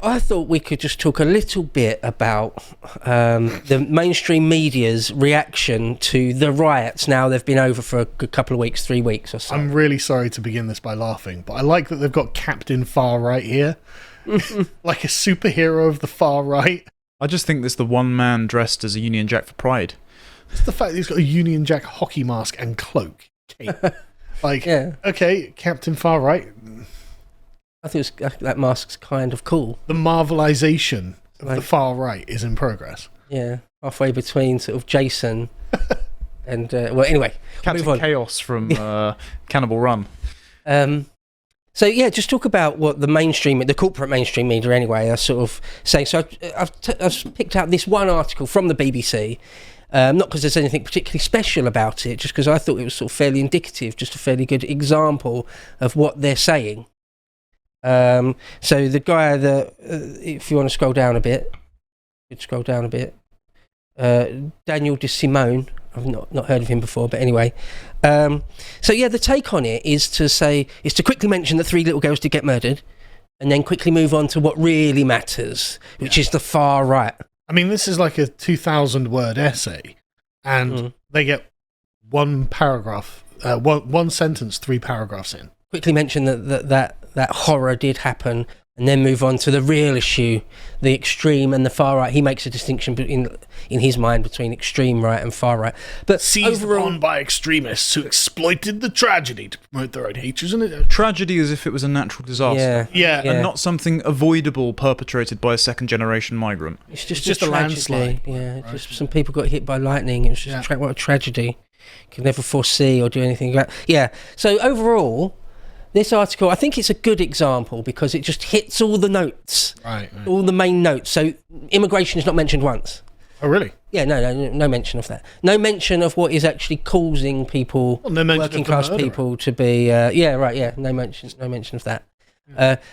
I thought we could just talk a little bit about the mainstream media's reaction to the riots. Now they've been over for a good couple of weeks, 3 weeks or so. I'm really sorry to begin this by laughing, but I like that they've got Captain Far Right here. Like a superhero of the far right. I just think this the one man dressed as a Union Jack for Pride. It's the fact that he's got a Union Jack hockey mask and cloak. Okay, Captain Far Right. I think that mask's kind of cool. The Marvelization of the far right is in progress. Yeah, halfway between sort of Jason and... well, anyway. Captain Chaos from Cannibal Run. So, yeah, just talk about what the corporate mainstream media anyway, are sort of saying. So I've picked out this one article from the BBC, not because there's anything particularly special about it, just because I thought it was sort of fairly indicative, just a fairly good example of what they're saying. So the guy that, if you want to scroll down a bit, Daniel de Simone, I've not heard of him before, but anyway. So yeah, the take on it is to quickly mention that 3 little girls did get murdered, and then quickly move on to what really matters, which is the far right. I mean, this is like a 2,000-word essay, and they get one paragraph, one sentence, 3 paragraphs in. Quickly mention that horror did happen, and then move on to the real issue, the extreme and the far right. He makes a distinction in his mind between extreme right and far right. But seized upon by extremists who exploited the tragedy to promote their own hatreds. And tragedy as if it was a natural disaster. Yeah. And not something avoidable perpetrated by a second-generation migrant. It's just a landslide. Yeah, right. Just some people got hit by lightning. It was just what a tragedy. Could never foresee or do anything about. Yeah. So overall, this article, I think it's a good example because it just hits all the notes, right. All the main notes. So immigration is not mentioned once. Oh, really? Yeah, no mention of that. No mention of what is actually causing people, working class people, to be. No mention of that.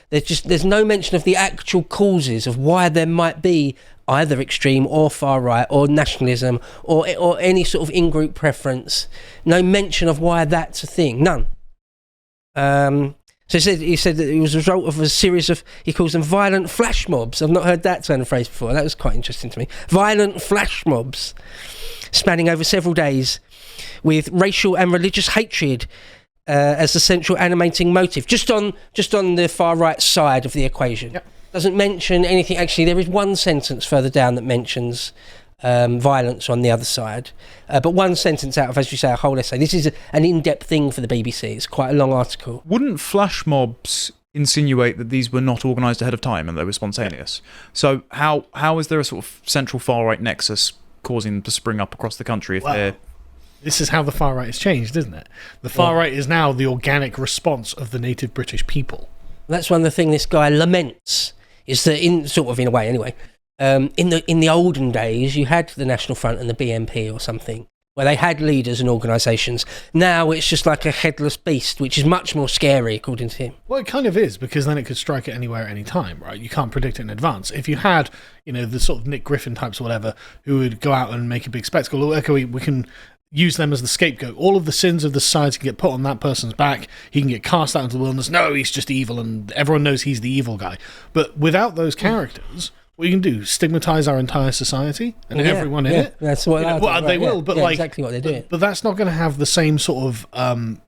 There's no mention of the actual causes of why there might be either extreme or far right or nationalism or any sort of in-group preference. No mention of why that's a thing. None. So he said that it was a result of a series of, he calls them violent flash mobs. I've not heard that turn of phrase before. That was quite interesting to me. Violent flash mobs spanning over several days with racial and religious hatred as the central animating motive. Just on the far right side of the equation. Yep. Doesn't mention anything. Actually, there is one sentence further down that mentions violence on the other side, but one sentence out of, as you say, a whole essay. This is an in-depth thing for the BBC. It's quite a long article. Wouldn't flash mobs insinuate that these were not organised ahead of time and they were spontaneous? So how is there a sort of central far-right nexus causing them to spring up across the country if they're... This is how the far right has changed, isn't it? The far right is now the organic response of the native British people. That's one of the things this guy laments, is that in a way anyway, in the olden days, you had the National Front and the BNP or something, where they had leaders and organisations. Now it's just like a headless beast, which is much more scary, according to him. Well, it kind of is, because then it could strike at anywhere at any time, right? You can't predict it in advance. If you had, the sort of Nick Griffin types or whatever, who would go out and make a big spectacle, okay, we can use them as the scapegoat. All of the sins of the society can get put on that person's back. He can get cast out into the wilderness. No, he's just evil, and everyone knows he's the evil guy. But without those characters... What you can do, stigmatise our entire society and everyone in it. That's what they will, but exactly what they're doing. But that's not going to have the same sort of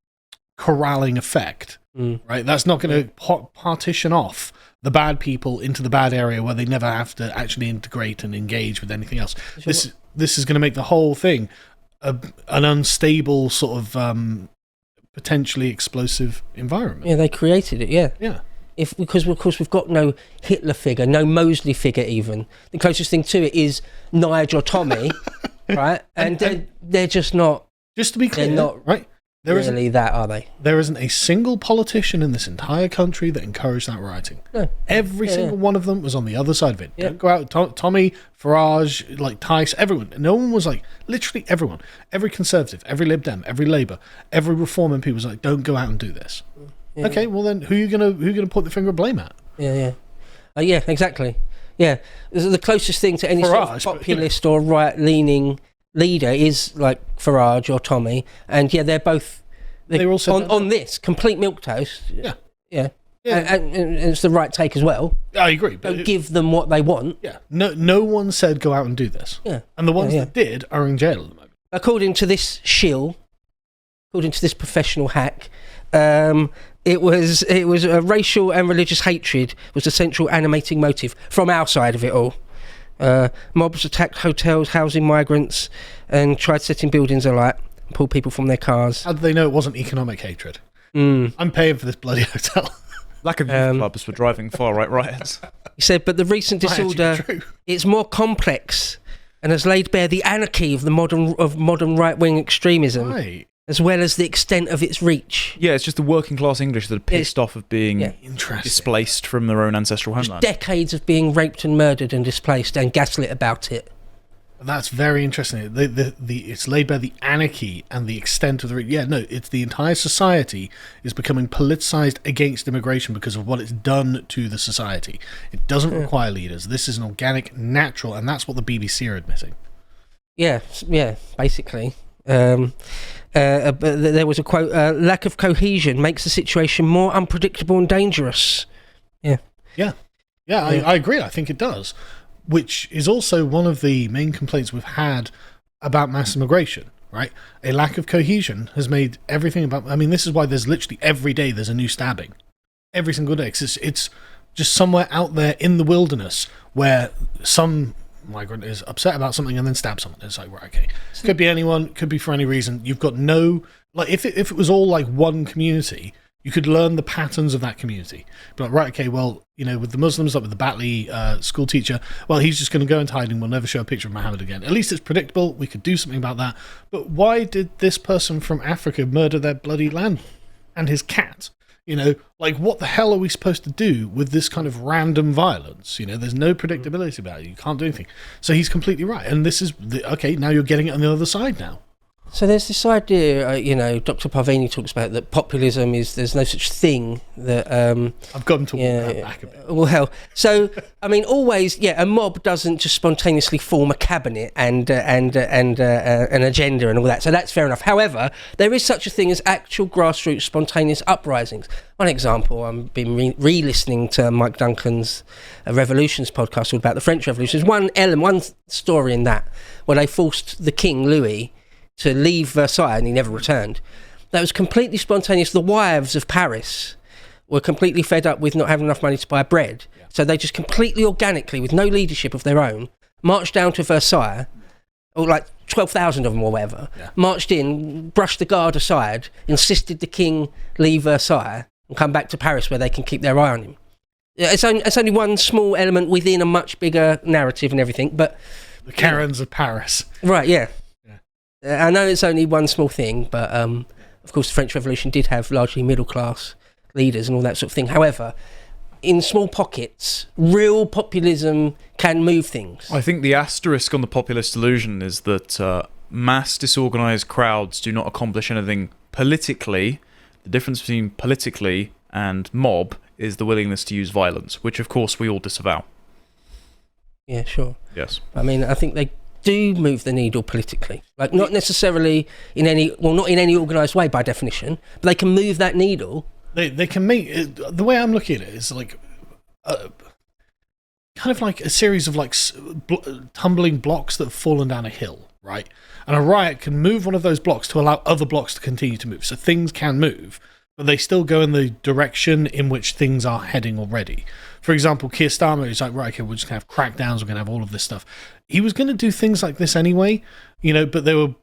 corralling effect, right? That's not going to partition off the bad people into the bad area where they never have to actually integrate and engage with anything else. This is going to make the whole thing an unstable sort of potentially explosive environment. Yeah, they created it. Yeah. Because of course we've got no Hitler figure, no Mosley figure even. The closest thing to it is Nigel or Tommy, right? And they're just not... Just to be clear, they're not right? Are they? There isn't a single politician in this entire country that encouraged that rioting. No. Every single one of them was on the other side of it. Don't go out. Tommy, Farage, like Tice, everyone. No one was like, literally everyone. Every Conservative, every Lib Dem, every Labour, every Reform MP was like, don't go out and do this. Yeah. Okay, well then, who are you gonna point the finger of blame at? Yeah, exactly. Yeah, the closest thing to any sort of populist or right-leaning leader is like Farage or Tommy, and they're both. They're all on this complete milquetoast. Yeah, and it's the right take as well. I agree. But Don't give them what they want. Yeah, no one said go out and do this. Yeah. And the ones that did are in jail at the moment. According to this shill, according to this professional hack, it was racial and religious hatred was the central animating motive from our side of it all. Mobs attacked hotels housing migrants and tried setting buildings alight, pulled people from their cars. How did they know it wasn't economic hatred? I'm paying for this bloody hotel. Lack of youth clubs for driving far-right riots. He said, but the recent disorder, it's more complex and has laid bare the anarchy of the modern right-wing extremism, as well as the extent of its reach. Yeah, it's just the working-class English that are pissed off of being displaced from their own ancestral homeland. Decades of being raped and murdered and displaced and gaslit about it. That's very interesting. It's laid bare the anarchy and the extent of the... Yeah, no, it's the entire society is becoming politicised against immigration because of what it's done to the society. It doesn't require leaders. This is an organic, natural, and that's what the BBC are admitting. Yeah, basically. But there was a quote, lack of cohesion makes the situation more unpredictable and dangerous. Yeah, I agree. I think it does. Which is also one of the main complaints we've had about mass immigration, right? A lack of cohesion has made everything about... I mean, this is why there's literally every day there's a new stabbing. Every single day. It's just somewhere out there in the wilderness where some migrant is upset about something and then stabs someone. It's like, right, okay. Could be anyone, could be for any reason. You've got no... Like, if it was all like one community... You could learn the patterns of that community. But right, okay, well, with the Muslims, like with the Batley school teacher, well, he's just going to go into hiding. We'll never show a picture of Muhammad again. At least it's predictable. We could do something about that. But why did this person from Africa murder their bloody landlord and his cat? What the hell are we supposed to do with this kind of random violence? There's no predictability about it. You can't do anything. So he's completely right. And this is, okay, now you're getting it on the other side now. So there's this idea, Dr. Parvini talks about that populism there's no such thing that... I've got him to walk that back a bit. Well, so, I mean, always, a mob doesn't just spontaneously form a cabinet and an agenda and all that, so that's fair enough. However, there is such a thing as actual grassroots spontaneous uprisings. One example, I've been re-listening to Mike Duncan's Revolutions podcast all about the French Revolution. There's one story in that where they forced the King, Louis, to leave Versailles, and he never returned. That was completely spontaneous. The wives of Paris were completely fed up with not having enough money to buy bread. Yeah. So they just completely organically, with no leadership of their own, marched down to Versailles, or like 12,000 of them or whatever, marched in, brushed the guard aside, insisted the king leave Versailles and come back to Paris where they can keep their eye on him. It's only one small element within a much bigger narrative and everything, but... The Karens of Paris. Right, yeah. I know it's only one small thing, but of course the French Revolution did have largely middle-class leaders and all that sort of thing. However, in small pockets, real populism can move things. I think the asterisk on the populist illusion is that mass disorganised crowds do not accomplish anything politically. The difference between politically and mob is the willingness to use violence, which of course we all disavow. Yeah, sure. Yes. I mean, I think they do move the needle politically, like not necessarily not in any organised way by definition, but they can move that needle. They can make the way I'm looking at it is like kind of like a series of like tumbling blocks that have fallen down a hill, right? And a riot can move one of those blocks to allow other blocks to continue to move. So things can move, but they still go in the direction in which things are heading already. For example, Keir Starmer is like, right, okay, we're just going to have crackdowns, we're going to have all of this stuff. He was going to do things like this anyway, but there were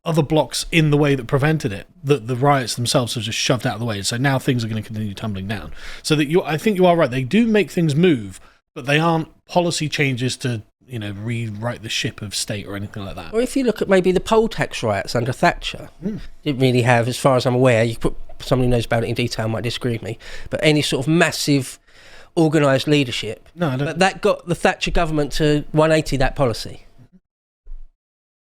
other blocks in the way that prevented it, that the riots themselves have just shoved out of the way. So now things are going to continue tumbling down. So that I think you are right. They do make things move, but they aren't policy changes to, rewrite the ship of state or anything like that. Or if you look at maybe the poll tax riots under Thatcher, didn't really have, as far as I'm aware, somebody who knows about it in detail might disagree with me, but any sort of massive organised leadership. No, I don't. But that got the Thatcher government to 180 that policy.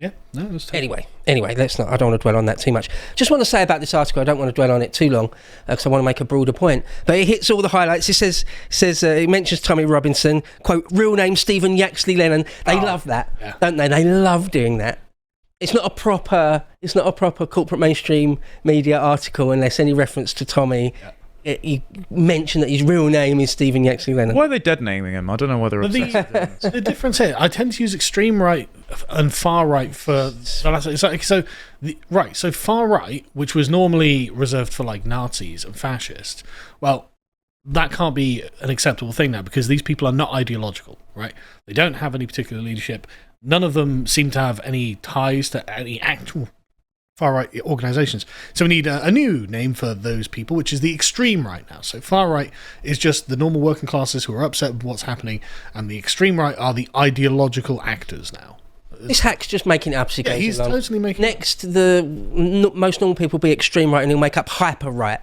Yeah, no, that's totally... Anyway, let's not. I don't want to dwell on that too much. Just want to say about this article, I don't want to dwell on it too long because I want to make a broader point. But it hits all the highlights. It says it mentions Tommy Robinson, quote, real name Stephen Yaxley Lennon. They love that, don't they? They love doing that. It's not a proper corporate mainstream media article unless any reference to Tommy. he mentioned that his real name is Stephen Yaxley Lennon. Why are they dead naming him? I don't know whether the difference here, I tend to use extreme right and far right for so far right, which was normally reserved for like Nazis and fascists. Well, that can't be an acceptable thing now because these people are not ideological, right? They don't have any particular leadership. None of them seem to have any ties to any actual far-right organisations. So we need a new name for those people, which is the extreme right now. So far-right is just the normal working classes who are upset with what's happening, and the extreme right are the ideological actors now. This hack's just making it up. Yeah, he's totally making Next, most normal people be extreme right, and he'll make up hyper right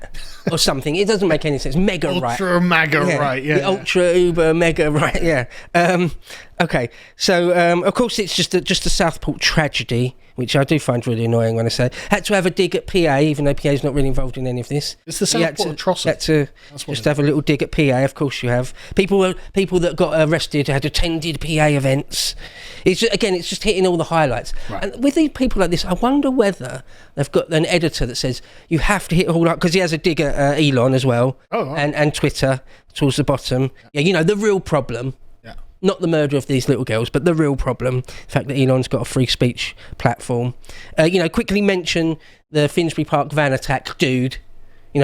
or something. It doesn't make any sense. Mega right. Ultra mega right, yeah. The ultra uber mega right, yeah. Okay, so of course it's just a Southport tragedy, which I do find really annoying when I say. Had to have a dig at PA, even though PA's not really involved in any of this. It's the Southport atrocity. Had to just have a little dig at PA. Of course you have. People that got arrested had attended PA events. It's just hitting all the highlights. Right. And with these people like this, I wonder whether they've got an editor that says you have to hit all up, because he has a dig at Elon as well, and Twitter towards the bottom. Yeah, the real problem. Not the murder of these little girls, but the real problem, the fact that Elon's got a free speech platform. Quickly mention the Finsbury Park van attack dude.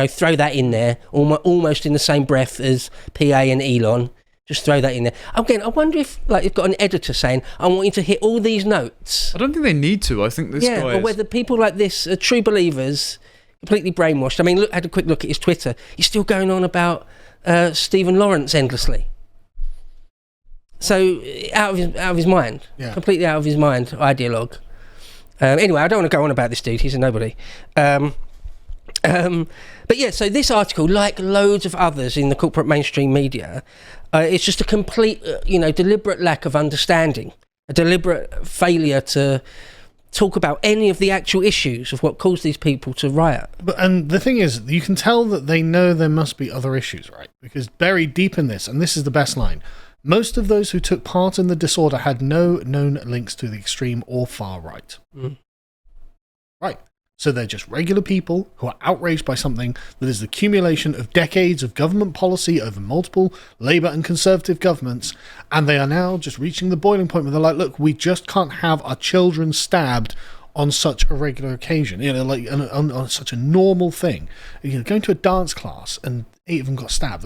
Throw that in there, almost in the same breath as PA and Elon. Just throw that in there. Again, I wonder if you've got an editor saying, I want you to hit all these notes. I don't think they need to. I think this guy or whether people like this are true believers, completely brainwashed. I mean, had a quick look at his Twitter. He's still going on about Stephen Lawrence endlessly. So out of his mind, completely out of his mind, ideologue. Anyway, I don't want to go on about this dude. He's a nobody. But yeah, so this article, like loads of others in the corporate mainstream media, it's just a complete, deliberate lack of understanding, a deliberate failure to talk about any of the actual issues of what caused these people to riot. And the thing is, you can tell that they know there must be other issues, right? Because buried deep in this, and this is the best line, most of those who took part in the disorder had no known links to the extreme or far right. Right. So they're just regular people who are outraged by something that is the accumulation of decades of government policy over multiple Labour and Conservative governments, and they are now just reaching the boiling point where they're like, look, we just can't have our children stabbed on such a regular occasion, on such a normal thing. Going to a dance class and 8 of them got stabbed.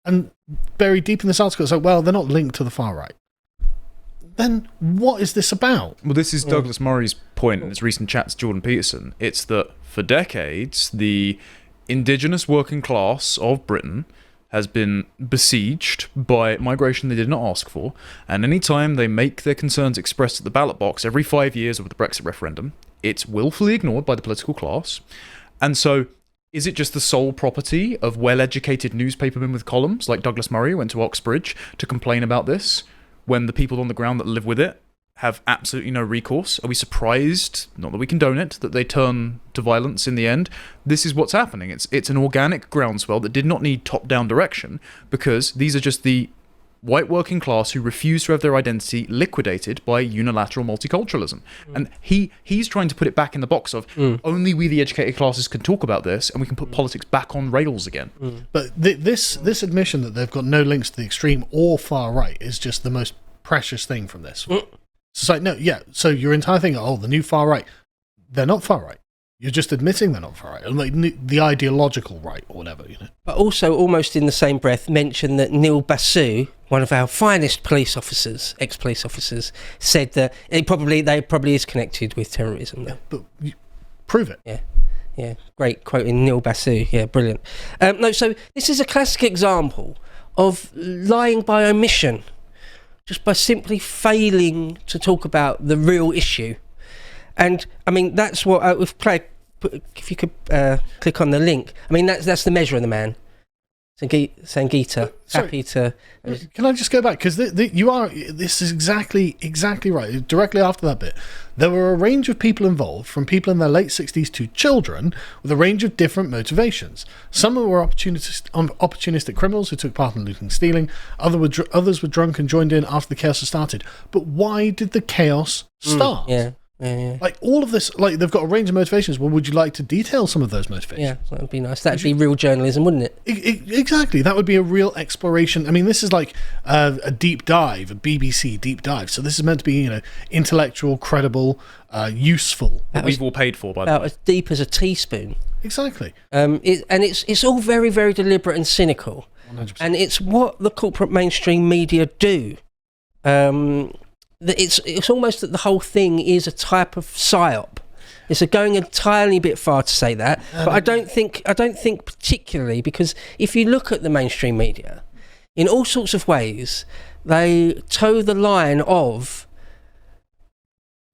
And buried deep in this article, it's like, well, they're not linked to the far right. Then what is this about? Well, this is Douglas Murray's point in his recent chat to Jordan Peterson. It's that for decades, the indigenous working class of Britain has been besieged by migration they did not ask for, and any time they make their concerns expressed at the ballot box every 5 years with the Brexit referendum, it's willfully ignored by the political class. And so is it just the sole property of well-educated newspapermen with columns like Douglas Murray, who went to Oxbridge, to complain about this when the people on the ground that live with it have absolutely no recourse? Are we surprised, not that we condone it, that they turn to violence in the end? This is what's happening. It's an organic groundswell that did not need top-down direction, because these are just the white working class who refuse to have their identity liquidated by unilateral multiculturalism. And he's trying to put it back in the box of only we the educated classes can talk about this, and we can put politics back on rails again. But this admission that they've got no links to the extreme or far right is just the most precious thing from this. It's like, no, so your entire thing, the new far right, they're not far right. You're just admitting they're not far right, like the ideological right or whatever, But also, almost in the same breath, mention that Neil Basu, one of our finest police officers, ex-police officers, said that they probably is connected with terrorism. Yeah, but prove it. Yeah, great quoting Neil Basu. Yeah, brilliant. So this is a classic example of lying by omission, just by simply failing to talk about the real issue. And I mean, that's what we've played. If you could click on the link, I mean, that's the measure of the man. Sangeeta, happy to. Can I just go back, because this is exactly right. Directly after that bit, there were a range of people involved, from people in their late 60s to children, with a range of different motivations. Some were opportunistic criminals who took part in looting, stealing. Others were drunk and joined in after the chaos had started. But why did the chaos start? Yeah. Like all of this, like they've got a range of motivations. Well, would you like to detail some of those motivations? Yeah, that would be nice. That'd be real journalism, wouldn't it? Exactly. That would be a real exploration. I mean, this is like a deep dive, a BBC deep dive. So this is meant to be, intellectual, credible, useful. That we've all paid for, by the way. As deep as a teasppoon. Exactly. It's all very, very deliberate and cynical. 100%. And it's what the corporate mainstream media do. It's almost that the whole thing is a type of psyop. It's going a tiny bit far to say that, but I don't think particularly, because if you look at the mainstream media, in all sorts of ways, they toe the line of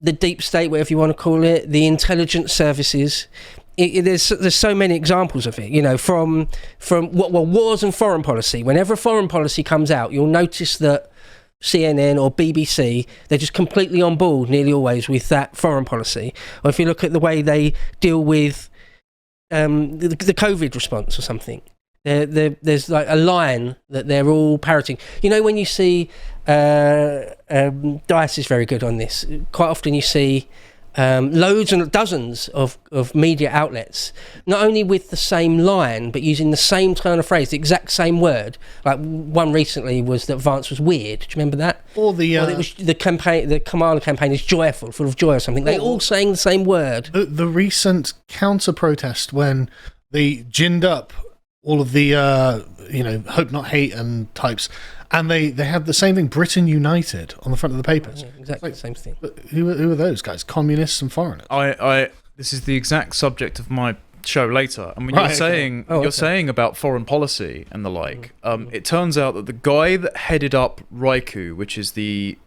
the deep state, whatever you want to call it, the intelligence services. There's so many examples of it, from wars and foreign policy. Whenever a foreign policy comes out, you'll notice that CNN or BBC, they're just completely on board nearly always with that foreign policy. Or if you look at the way they deal with the COVID response or something, there's like a line that they're all parroting. When you see Dice is very good on this. Quite often you see loads and dozens of media outlets, not only with the same line, but using the same turn of phrase, the exact same word. Like one recently was that Vance was weird. Do you remember that? Or it was the campaign, the Kamala campaign is joyful, full of joy or something. They're all saying the same word. The recent counter-protest when they ginned up all of the, hope not hate and types, and they had the same thing, Britain United, on the front of the papers. Yeah, exactly the same thing. But who are those guys? Communists and foreigners? This is the exact subject of my show later. And when Right, you're saying about foreign policy and the like, it turns out that the guy that headed up RICU, which is the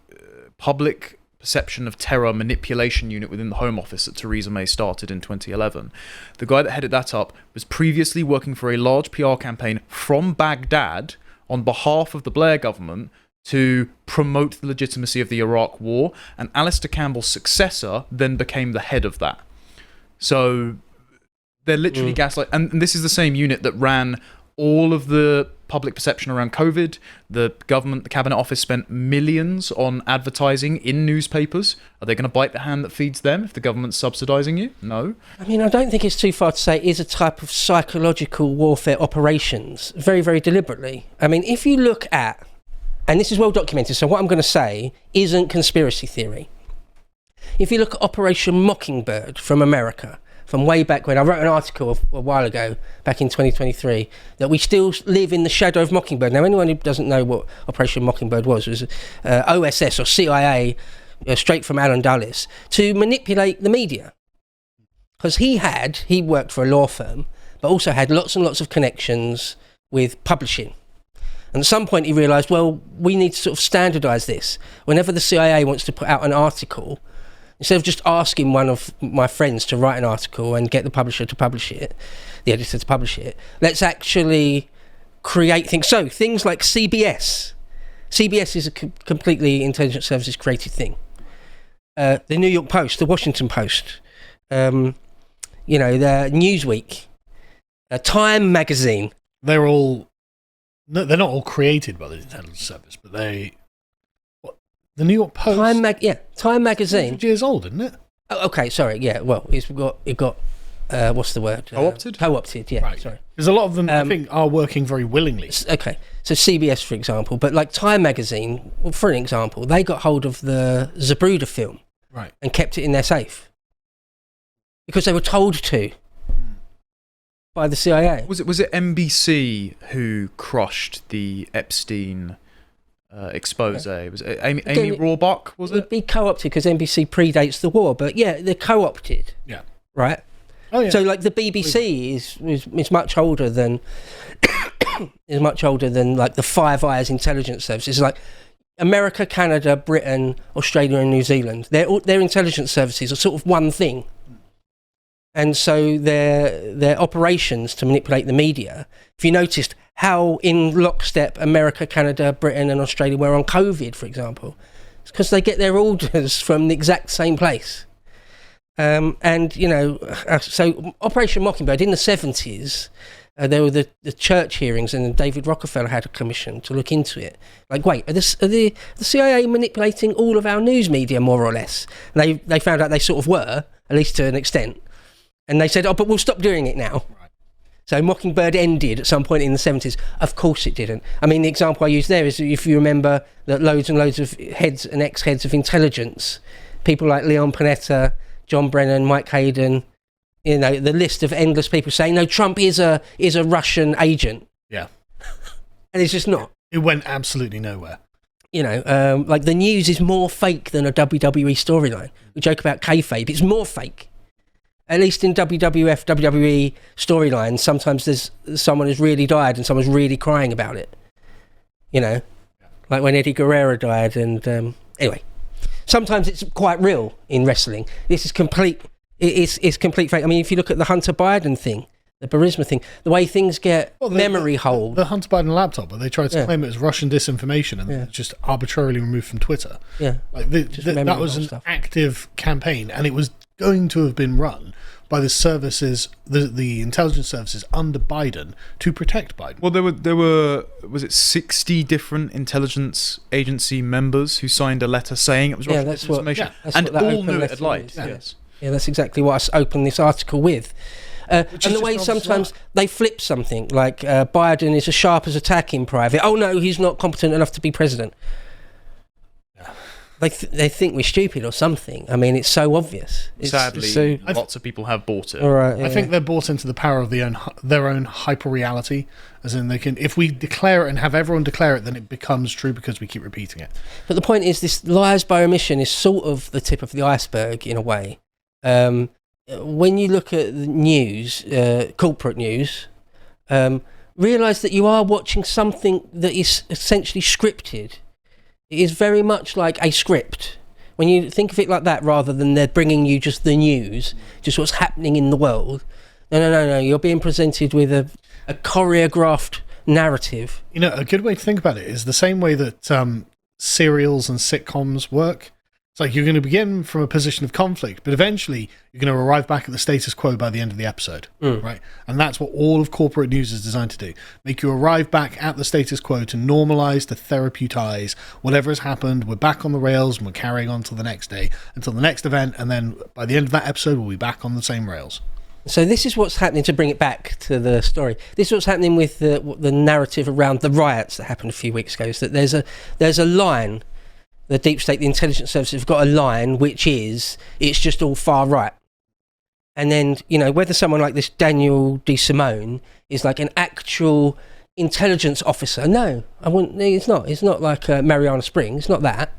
public perception of terror manipulation unit within the Home Office that Theresa May started in 2011, the guy that headed that up was previously working for a large PR campaign from Baghdad on behalf of the Blair government to promote the legitimacy of the Iraq War, and Alistair Campbell's successor then became the head of that. So they're literally gaslight, and this is the same unit that ran all of the public perception around COVID. The government, the Cabinet Office spent millions on advertising in newspapers. Are they going to bite the hand that feeds them if the government's subsidising you? No. I mean, I don't think it's too far to say it is a type of psychological warfare operations, very, very deliberately. I mean, if you look at, and this is well documented, so what I'm going to say isn't conspiracy theory. If you look at Operation Mockingbird from America, from way back when, I wrote an article a while ago, back in 2023, that we still live in the shadow of Mockingbird. Now, anyone who doesn't know what Operation Mockingbird was OSS or CIA, straight from Alan Dulles, to manipulate the media. Because he worked for a law firm, but also had lots and lots of connections with publishing. And at some point he realised, well, we need to sort of standardise this. Whenever the CIA wants to put out an article, instead of just asking one of my friends to write an article and get the publisher to publish it, the editor to publish it, let's actually create things. So things like CBS. CBS is a completely intelligence services created thing. The New York Post, the Washington Post, the Newsweek, Time magazine. They're not all created by the intelligence service, but the New York Post. Time magazine. 100 years old, isn't it? Oh, okay, sorry. Yeah, well, it got what's the word? Co-opted? Co-opted, yeah. Right. Sorry. Because a lot of them, I think, are working very willingly. Okay, so CBS, for example, but like Time magazine, for an example, they got hold of the Zabruda film, right, and kept it in their safe because they were told to by the CIA. Was it NBC who crushed the Epstein expose? Okay. Was it Amy Roebuck? Was it? It'd be co-opted because NBC predates the war, but yeah, they're co-opted. Yeah. Right. Oh yeah. So like the BBC is much older than like the Five Eyes intelligence service. It's like America, Canada, Britain, Australia, and New Zealand. Their intelligence services are sort of one thing, and so their operations to manipulate the media. If you noticed how in lockstep America, Canada, Britain, and Australia were on COVID, for example, it's because they get their orders from the exact same place. So Operation Mockingbird in the 70s, There were the church hearings, and David Rockefeller had a commission to look into it. Like, wait, are the CIA manipulating all of our news media, more or less? And they found out they sort of were, at least to an extent. And they said, oh, but we'll stop doing it now. Right. So Mockingbird ended at some point in the 70s. Of course it didn't. I mean, the example I use there is, if you remember, that loads and loads of heads and ex-heads of intelligence, people like Leon Panetta, John Brennan, Mike Hayden, you know, the list of endless people saying, no, Trump is a Russian agent. Yeah. And it's just not. It went absolutely nowhere. You know, like the news is more fake than a WWE storyline. We joke about kayfabe. It's more fake. At least in WWF, WWE storylines, sometimes there's someone who's really died and someone's really crying about it. You know, like when Eddie Guerrero died. And anyway, sometimes it's quite real in wrestling. This is complete. It's complete fake. I mean, if you look at the Hunter Biden thing, the Burisma thing, the way things get memory hold. The Hunter Biden laptop, where they tried to claim it was Russian disinformation and it's just arbitrarily removed from Twitter. Yeah. Like that was an active campaign, and it was going to have been run by the services, the intelligence services under Biden to protect Biden. Well, there were was it 60 different intelligence agency members who signed a letter saying it was Russian disinformation, and all knew it had lied. Yes. Yeah, that's exactly what I opened this article with. And the way sometimes they flip something, like Biden is as sharp as a tack in private. Oh no, he's not competent enough to be president. Yeah. They think we're stupid or something. I mean, it's so obvious. Sadly, lots of people have bought it. All right, I think they're bought into the power of their own hyper-reality, as in they can, if we declare it and have everyone declare it, then it becomes true because we keep repeating it. But the point is, this lies by omission is sort of the tip of the iceberg in a way. When you look at the news, corporate news, realise that you are watching something that is essentially scripted. It is very much like a script. When you think of it like that, rather than they're bringing you just the news, just what's happening in the world. No. You're being presented with a choreographed narrative. You know, a good way to think about it is the same way that serials and sitcoms work. It's like you're going to begin from a position of conflict, but eventually you're going to arrive back at the status quo by the end of the episode, right? And that's what all of corporate news is designed to do. Make you arrive back at the status quo to normalize, to therapeutize whatever has happened. We're back on the rails and we're carrying on till the next day, until the next event, and then by the end of that episode, we'll be back on the same rails. So this is what's happening, to bring it back to the story. This is what's happening with the narrative around the riots that happened a few weeks ago, is that there's a line. The deep state, the intelligence services have got a line which is, it's just all far right. And then, you know, whether someone like this Daniel De Simone is like an actual intelligence officer. No, I wouldn't. It's not. It's not like Mariana Spring. It's not that.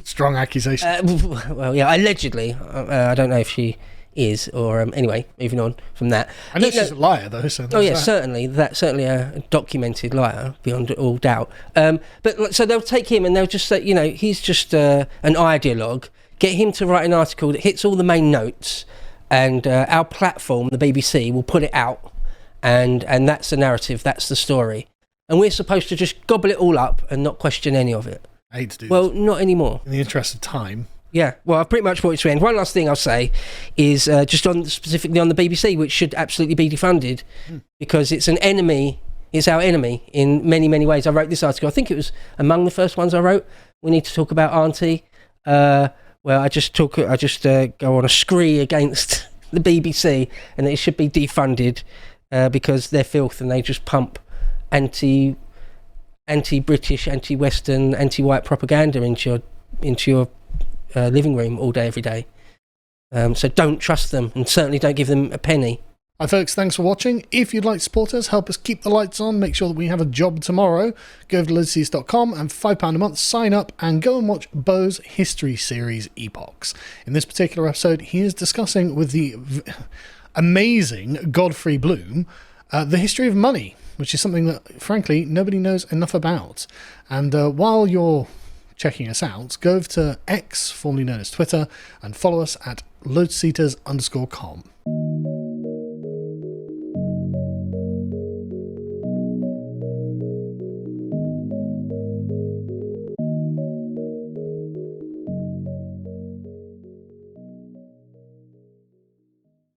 Strong accusation. Well, yeah, allegedly. I don't know if she is, or anyway, moving on from that. I know she's a liar, though. So certainly, that's certainly a documented liar beyond all doubt. But so they'll take him and they'll just say, you know, he's just an ideologue. Get him to write an article that hits all the main notes, and our platform, the BBC, will put it out, and that's the narrative, that's the story, and we're supposed to just gobble it all up and not question any of it. I hate to do well, this. Not anymore. In the interest of time. Yeah, well, I've pretty much brought it to end. One last thing I'll say is just specifically on the BBC, which should absolutely be defunded because it's an enemy. It's our enemy in many, many ways. I wrote this article. I think it was among the first ones I wrote. We need to talk about Auntie. Well, I just go on a scree against the BBC, and it should be defunded because they're filth and they just pump anti-British, anti-Western, anti-white propaganda into your living room all day, every day. So don't trust them, and certainly don't give them a penny. Hi folks, thanks for watching. If you'd like to support us, help us keep the lights on, make sure that we have a job tomorrow, go over to lotus.com and £5 a month, sign up and go and watch Bo's history series Epochs. In this particular episode, he is discussing with the amazing Godfrey Bloom the history of money, which is something that, frankly, nobody knows enough about. And while you're checking us out, go over to X, formerly known as Twitter, and follow us at lotuseaters_com.